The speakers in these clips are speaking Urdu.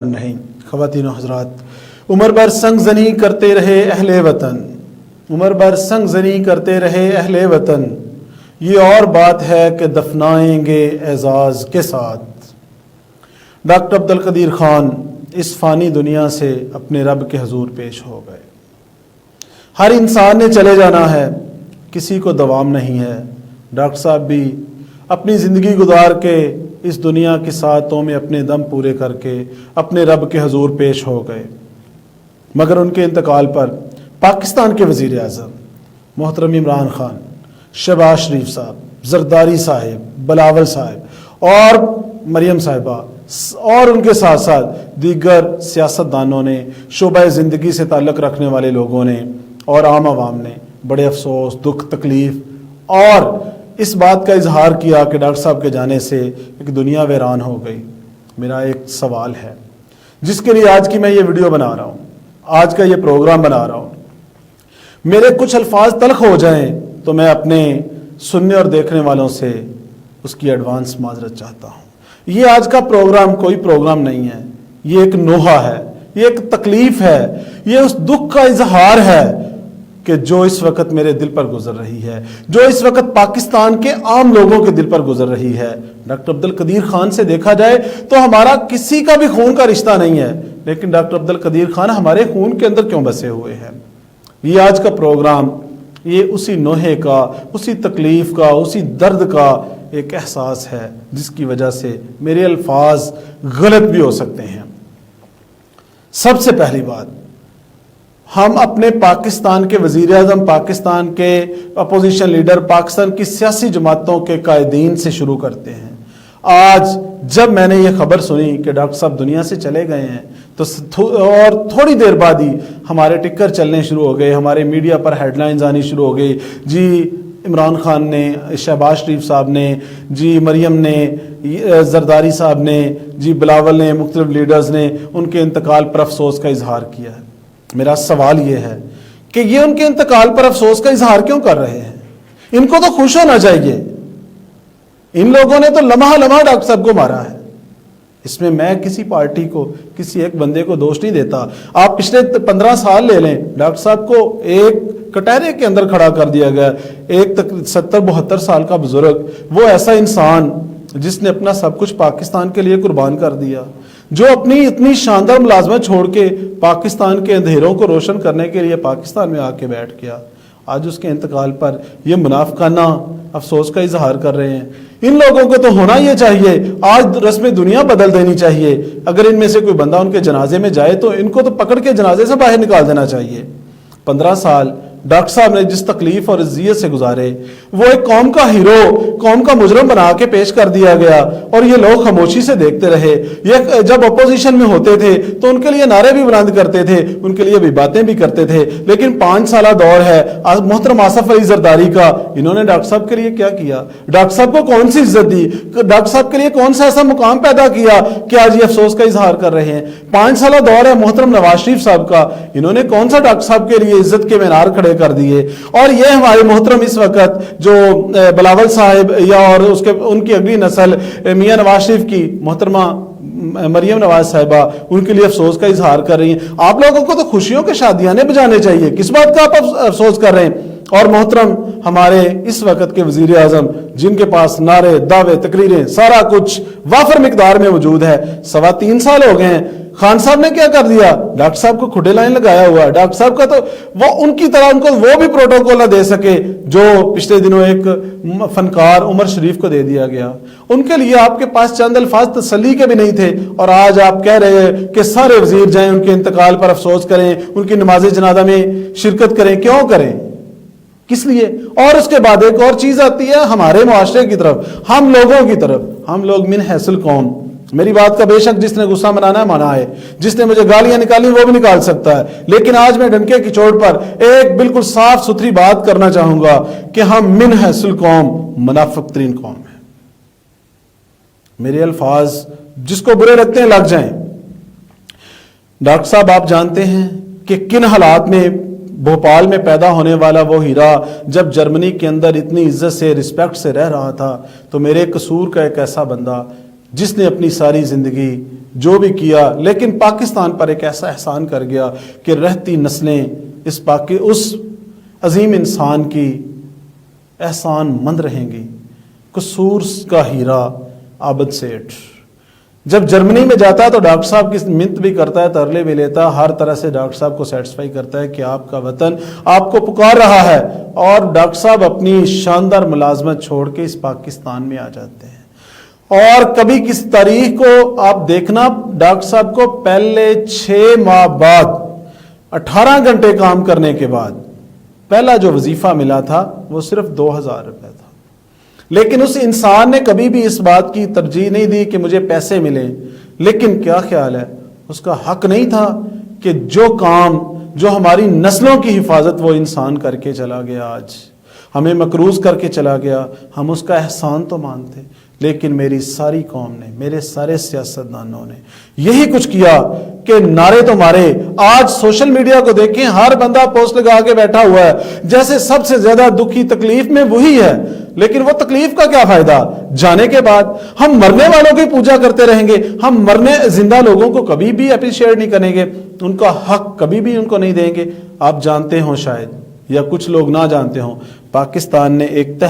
نہیں خواتین و حضرات، عمر بھر سنگ زنی کرتے رہے اہل وطن، عمر بھر سنگ زنی کرتے رہے اہل وطن، یہ اور بات ہے کہ دفنائیں گے اعزاز کے ساتھ۔ ڈاکٹر عبدالقدیر خان اس فانی دنیا سے اپنے رب کے حضور پیش ہو گئے۔ ہر انسان نے چلے جانا ہے، کسی کو دوام نہیں ہے۔ ڈاکٹر صاحب بھی اپنی زندگی گزار کے اس دنیا کی ساعتوں میں اپنے دم پورے کر کے اپنے رب کے حضور پیش ہو گئے، مگر ان کے انتقال پر پاکستان کے وزیر اعظم محترم عمران خان، شہباز شریف صاحب، زرداری صاحب، بلاول صاحب اور مریم صاحبہ اور ان کے ساتھ ساتھ دیگر سیاستدانوں نے، شعبہ زندگی سے تعلق رکھنے والے لوگوں نے اور عام عوام نے بڑے افسوس، دکھ، تکلیف اور اس بات کا اظہار کیا کہ ڈاکٹر صاحب کے جانے سے ایک دنیا ویران ہو گئی۔ میرا ایک سوال ہے جس کے لیے آج کی میں یہ ویڈیو بنا رہا ہوں، آج کا یہ پروگرام بنا رہا ہوں۔ میرے کچھ الفاظ تلخ ہو جائیں تو میں اپنے سننے اور دیکھنے والوں سے اس کی ایڈوانس معذرت چاہتا ہوں۔ یہ آج کا پروگرام کوئی پروگرام نہیں ہے، یہ ایک نوحہ ہے، یہ ایک تکلیف ہے، یہ اس دکھ کا اظہار ہے کہ جو اس وقت میرے دل پر گزر رہی ہے، جو اس وقت پاکستان کے عام لوگوں کے دل پر گزر رہی ہے۔ ڈاکٹر عبدالقدیر خان سے دیکھا جائے تو ہمارا کسی کا بھی خون کا رشتہ نہیں ہے، لیکن ڈاکٹر عبدالقدیر خان ہمارے خون کے اندر کیوں بسے ہوئے ہیں؟ یہ آج کا پروگرام یہ اسی نوحے کا، اسی تکلیف کا، اسی درد کا ایک احساس ہے جس کی وجہ سے میرے الفاظ غلط بھی ہو سکتے ہیں۔ سب سے پہلی بات، ہم اپنے پاکستان کے وزیر اعظم، پاکستان کے اپوزیشن لیڈر، پاکستان کی سیاسی جماعتوں کے قائدین سے شروع کرتے ہیں۔ آج جب میں نے یہ خبر سنی کہ ڈاکٹر صاحب دنیا سے چلے گئے ہیں تو اور تھوڑی دیر بعد ہی ہمارے ٹکر چلنے شروع ہو گئے، ہمارے میڈیا پر ہیڈ لائنز آنی شروع ہو گئی، جی عمران خان نے، شہباز شریف صاحب نے، جی مریم نے، زرداری صاحب نے، جی بلاول نے، مختلف لیڈرز نے ان کے انتقال پر افسوس کا اظہار کیا ہے۔ میرا سوال یہ ہے کہ یہ ان کے انتقال پر افسوس کا اظہار کیوں کر رہے ہیں؟ ان کو تو خوش ہونا چاہیے۔ ان لوگوں نے تو لمحہ لمحہ ڈاکٹر صاحب کو مارا ہے۔ اس میں کسی پارٹی کو، کسی ایک بندے کو دوش نہیں دیتا۔ آپ پچھلے 15 سال لے لیں، ڈاکٹر صاحب کو ایک کٹہرے کے اندر کھڑا کر دیا گیا، ایک 70-72 سال کا بزرگ، وہ ایسا انسان جس نے اپنا سب کچھ پاکستان کے لیے قربان کر دیا، جو اپنی اتنی شاندار ملازمت چھوڑ کے پاکستان کے اندھیروں کو روشن کرنے کے لیے پاکستان میں آ کے بیٹھ گیا، آج اس کے انتقال پر یہ منافقانہ افسوس کا اظہار کر رہے ہیں۔ ان لوگوں کو تو ہونا یہ چاہیے، آج رسم دنیا بدل دینی چاہیے۔ اگر ان میں سے کوئی بندہ ان کے جنازے میں جائے تو ان کو تو پکڑ کے جنازے سے باہر نکال دینا چاہیے۔ 15 سال ڈاکٹر صاحب نے جس تکلیف اور اذیت سے گزارے، وہ ایک قوم کا ہیرو، قوم کا مجرم بنا کے پیش کر دیا گیا اور یہ لوگ خاموشی سے دیکھتے رہے۔ یہ جب اپوزیشن میں ہوتے تھے تو ان کے لیے نعرے بھی بلند کرتے تھے، ان کے لیے بھی باتیں بھی کرتے تھے، لیکن 5 سالہ دور ہے محترم آصف علی زرداری کا، انہوں نے ڈاکٹر صاحب کے لیے کیا کیا؟ ڈاکٹر صاحب کو کون سی عزت دی؟ ڈاکٹر صاحب کے لیے کون سا ایسا مقام پیدا کیا کہ آج یہ افسوس کا اظہار کر رہے ہیں؟ 5 سالہ دور ہے محترم نواز شریف صاحب کا، انہوں نے کون سا ڈاکٹر صاحب کے لیے عزت کے مینار کھڑے کر دیے؟ اور یہ ہمارے محترم اس وقت جو بلاول صاحب یا اور ان کی اگلی نسل میاں نواز شریف کی محترمہ مریم نواز صاحبہ، ان کے لیے افسوس کا اظہار کر رہی ہیں۔ آپ لوگوں کو تو خوشیوں کے شادیانے بجانے چاہیے، کس بات کا آپ افسوس کر رہے ہیں؟ اور محترم ہمارے اس وقت کے وزیر اعظم، جن کے پاس نعرے، دعوے، تقریریں، سارا کچھ وافر مقدار میں موجود ہے، 3.25 سال ہو گئے ہیں، خان صاحب نے کیا کر دیا؟ ڈاکٹر صاحب کو کھڈے لائن لگایا ہوا ہے۔ ڈاکٹر صاحب کا تو وہ ان کی طرح ان کو وہ بھی پروٹوکول نہ دے سکے جو پچھلے دنوں ایک فنکار عمر شریف کو دے دیا گیا۔ ان کے لیے آپ کے پاس چند الفاظ تسلی کے بھی نہیں تھے، اور آج آپ کہہ رہے ہیں کہ سارے وزیر جائیں ان کے انتقال پر افسوس کریں، ان کی نماز جنازہ میں شرکت کریں۔ کیوں کریں؟ کس لیے؟ اور اس کے بعد ایک اور چیز آتی ہے ہمارے معاشرے کی طرف، ہم لوگوں کی طرف۔ ہم لوگ من حیث القوم، میری بات کا بے شک جس نے غصہ منانا ہے منا ہے، جس نے مجھے گالیاں نکالی وہ بھی نکال سکتا ہے، لیکن آج میں ڈنکے کی چوٹ پر ایک بالکل صاف ستھری بات کرنا چاہوں گا کہ ہم من حیث القوم منافق ترین قوم ہیں۔ میرے الفاظ جس کو برے لگتے ہیں لگ جائیں۔ ڈاکٹر صاحب آپ جانتے ہیں کہ کن حالات میں بھوپال میں پیدا ہونے والا وہ ہیرا جب جرمنی کے اندر اتنی عزت سے، رسپیکٹ سے رہ رہا تھا، تو میرے قصور کا ایک ایسا بندہ جس نے اپنی ساری زندگی جو بھی کیا لیکن پاکستان پر ایک ایسا احسان کر گیا کہ رہتی نسلیں اس عظیم انسان کی احسان مند رہیں گی۔ قصور کا ہیرا عابد سیٹھ جب جرمنی میں جاتا ہے تو ڈاکٹر صاحب کی منت بھی کرتا ہے، ترلے بھی لیتا ہے، ہر طرح سے ڈاکٹر صاحب کو سیٹسفائی کرتا ہے کہ آپ کا وطن آپ کو پکار رہا ہے، اور ڈاکٹر صاحب اپنی شاندار ملازمت چھوڑ کے اس پاکستان میں آ جاتے ہیں۔ اور کبھی کس تاریخ کو آپ دیکھنا، ڈاکٹر صاحب کو پہلے 6 ماہ بعد 18 گھنٹے کام کرنے کے بعد پہلا جو وظیفہ ملا تھا وہ صرف 2000 روپے تھا، لیکن اس انسان نے کبھی بھی اس بات کی ترجیح نہیں دی کہ مجھے پیسے ملیں، لیکن کیا خیال ہے، اس کا حق نہیں تھا کہ جو کام جو ہماری نسلوں کی حفاظت وہ انسان کر کے چلا گیا، آج ہمیں مقروض کر کے چلا گیا، ہم اس کا احسان تو مانتے، لیکن میری ساری قوم نے، میرے سارے سیاستدانوں نے یہی کچھ کیا کہ نعرے تو مارے۔ آج سوشل میڈیا کو دیکھیں، ہر بندہ پوسٹ لگا کے بیٹھا ہوا ہے جیسے سب سے زیادہ دکھی تکلیف میں وہی ہے، لیکن وہ تکلیف کا کیا فائدہ جانے کے بعد؟ ہم مرنے والوں کی پوجا کرتے رہیں گے، ہم زندہ لوگوں کو کبھی بھی اپریشیٹ نہیں کریں گے، ان کا حق کبھی بھی ان کو نہیں دیں گے۔ آپ جانتے ہوں شاید، یا کچھ لوگ نہ جانتے ہوں، پاکستان نے ایک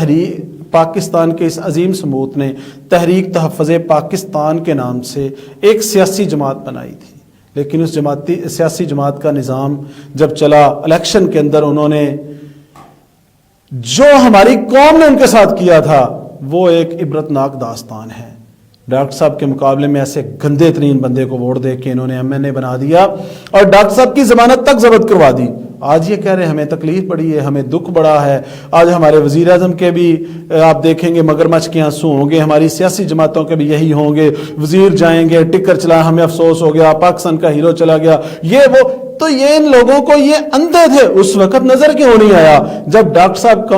پاکستان کے اس عظیم سموت نے تحریک تحفظ پاکستان کے نام سے ایک سیاسی جماعت بنائی تھی، لیکن اس سیاسی جماعت کا نظام جب چلا الیکشن کے اندر، انہوں نے جو ہماری قوم نے ان کے ساتھ کیا تھا وہ ایک عبرتناک داستان ہے۔ ڈاکٹر صاحب کے مقابلے میں ایسے گندے ترین بندے کو ووٹ دے کے انہوں نے MNA بنا دیا اور ڈاکٹر صاحب کی ضمانت تک ضبط کروا دی۔ آج یہ کہہ رہے ہیں ہمیں تکلیف بڑی ہے، ہمیں دکھ بڑا ہے۔ آج ہمارے وزیر اعظم کے بھی آپ دیکھیں گے مگرمچھ کے آنسو ہوں گے، ہماری سیاسی جماعتوں کے بھی یہی ہوں گے، وزیر جائیں گے ٹکر چلائیں، ہمیں افسوس ہو گیا پاکستان کا ہیرو چلا گیا، یہ وہ۔ تو یہ ان لوگوں کو یہ اندھے تھے اس وقت نظر کیوں نہیں آیا جب ڈاکٹر صاحب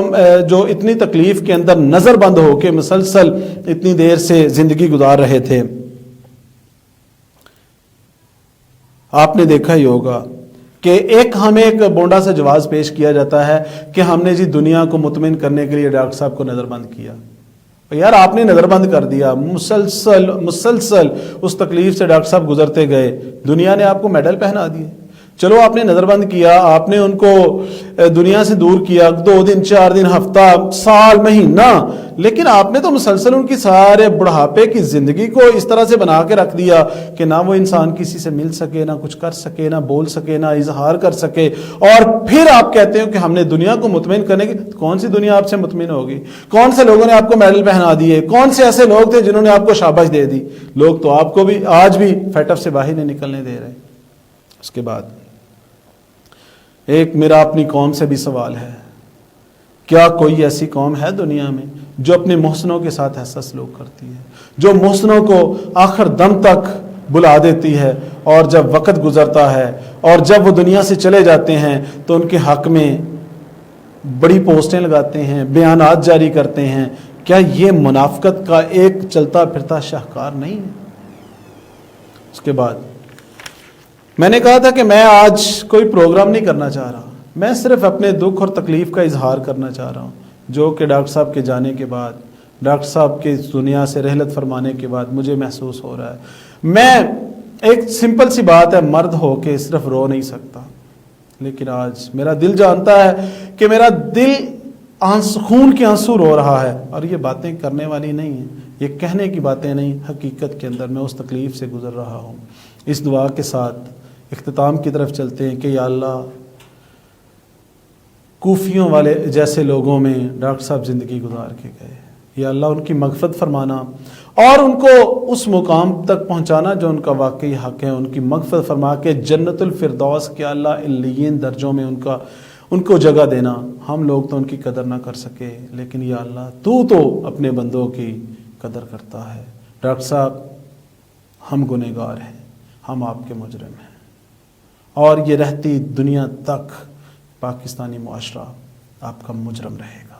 جو اتنی تکلیف کے اندر نظر بند ہو کے مسلسل اتنی دیر سے زندگی گزار رہے تھے۔ آپ نے دیکھا ہی ہوگا کہ ہمیں ایک بونڈا سے جواز پیش کیا جاتا ہے کہ ہم نے جی دنیا کو مطمئن کرنے کے لیے ڈاکٹر صاحب کو نظر بند کیا۔ یار آپ نے نظر بند کر دیا، مسلسل اس تکلیف سے ڈاکٹر صاحب گزرتے گئے، دنیا نے آپ کو میڈل پہنا دیے۔ چلو آپ نے نظر بند کیا، آپ نے ان کو دنیا سے دور کیا، 2 دن 4 دن ہفتہ سال مہینہ، لیکن آپ نے تو مسلسل ان کی سارے بڑھاپے کی زندگی کو اس طرح سے بنا کے رکھ دیا کہ نہ وہ انسان کسی سے مل سکے، نہ کچھ کر سکے، نہ بول سکے، نہ اظہار کر سکے، اور پھر آپ کہتے ہو کہ ہم نے دنیا کو مطمئن کرنے کی۔ کون سی دنیا آپ سے مطمئن ہوگی؟ کون سے لوگوں نے آپ کو میڈل پہنا دیے؟ کون سے ایسے لوگ تھے جنہوں نے آپ کو شاباش دے دی؟ لوگ تو آپ کو بھی آج بھی فیٹف سے باہر نہیں نکلنے دے رہے۔ اس کے بعد ایک میرا اپنی قوم سے بھی سوال ہے، کیا کوئی ایسی قوم ہے دنیا میں جو اپنے محسنوں کے ساتھ ایسا سلوک کرتی ہے، جو محسنوں کو آخر دم تک بلا دیتی ہے، اور جب وقت گزرتا ہے اور جب وہ دنیا سے چلے جاتے ہیں تو ان کے حق میں بڑی پوسٹیں لگاتے ہیں، بیانات جاری کرتے ہیں؟ کیا یہ منافقت کا ایک چلتا پھرتا شاہکار نہیں ہے؟ اس کے بعد میں نے کہا تھا کہ میں آج کوئی پروگرام نہیں کرنا چاہ رہا، میں صرف اپنے دکھ اور تکلیف کا اظہار کرنا چاہ رہا ہوں، جو کہ ڈاکٹر صاحب کے جانے کے بعد، ڈاکٹر صاحب کے دنیا سے رحلت فرمانے کے بعد مجھے محسوس ہو رہا ہے۔ میں ایک سمپل سی بات ہے، مرد ہو کے صرف رو نہیں سکتا، لیکن آج میرا دل جانتا ہے کہ میرا دل خون کے آنسو رو رہا ہے، اور یہ باتیں کرنے والی نہیں ہیں، یہ کہنے کی باتیں نہیں، حقیقت کے اندر میں اس تکلیف سے گزر رہا ہوں۔ اس دعا کے ساتھ اختتام کی طرف چلتے ہیں کہ یا اللہ کوفیوں والے جیسے لوگوں میں ڈاکٹر صاحب زندگی گزار کے گئے، یا اللہ ان کی مغفرت فرمانا اور ان کو اس مقام تک پہنچانا جو ان کا واقعی حق ہے، ان کی مغفرت فرما کے جنت الفردوس کے اللہ علیین درجوں میں ان کو جگہ دینا۔ ہم لوگ تو ان کی قدر نہ کر سکے، لیکن یا اللہ تو اپنے بندوں کی قدر کرتا ہے۔ ڈاکٹر صاحب ہم گنہگار ہیں، ہم آپ کے مجرم ہیں، اور یہ رہتی دنیا تک پاکستانی معاشرہ آپ کا مجرم رہے گا۔